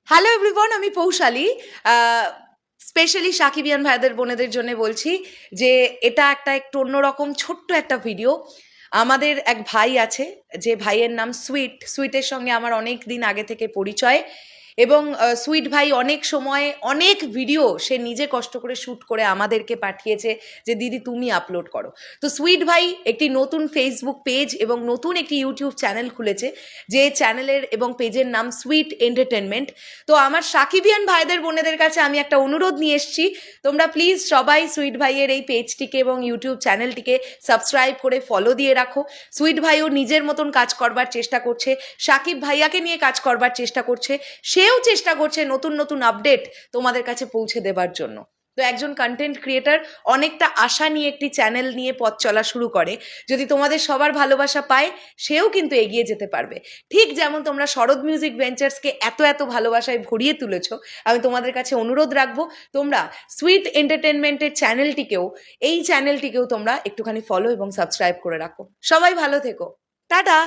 Hello everyone, আমি Poushali. Specially সাকিবিয়ান ভাইদের বোনেদের জন্য বলছি যে এটা একটু অন্যরকম ছোট্ট একটা ভিডিও। আমাদের এক ভাই আছে, যে ভাইয়ের নাম সুইটের সঙ্গে আমার অনেক দিন আগে থেকে পরিচয়। এবং সুইট ভাই অনেক সময় অনেক ভিডিও সে নিজে কষ্ট করে শ্যুট করে আমাদেরকে পাঠিয়েছে যে দিদি তুমি আপলোড করো। তো সুইট ভাই একটি নতুন ফেসবুক পেজ এবং নতুন একটি ইউটিউব চ্যানেল খুলেছে, যে চ্যানেলের এবং পেজের নাম সুইট এন্টারটেনমেন্ট। তো আমার সাকিবিয়ান ভাইদের বোনেদের কাছে আমি একটা অনুরোধ নিয়ে এসেছি, তোমরা প্লিজ সবাই সুইট ভাইয়ের এই পেজটিকে এবং ইউটিউব চ্যানেলটিকে সাবস্ক্রাইব করে ফলো দিয়ে রাখো। সুইট ভাইও নিজের মতন কাজ করবার চেষ্টা করছে, সাকিব ভাইয়াকে নিয়ে কাজ করবার চেষ্টা করছে, সেও চেষ্টা করছে নতুন নতুন আপডেট তোমাদের কাছে পৌঁছে দেবার জন্য। তো একজন কন্টেন্ট ক্রিয়েটার অনেকটা আশা নিয়ে একটি চ্যানেল নিয়ে পথ চলা শুরু করে, যদি তোমাদের সবার ভালোবাসা পায় সেও কিন্তু এগিয়ে যেতে পারবে। ঠিক যেমন তোমরা শরৎ মিউজিক ভেঞ্চার্সকে এত এত ভালোবাসায় ভরিয়ে তুলেছ, আমি তোমাদের কাছে অনুরোধ রাখবো তোমরা সুইট এন্টারটেনমেন্টের এই চ্যানেলটিকেও তোমরা একটুখানি ফলো এবং সাবস্ক্রাইব করে রাখো। সবাই ভালো থেকো, টাটা।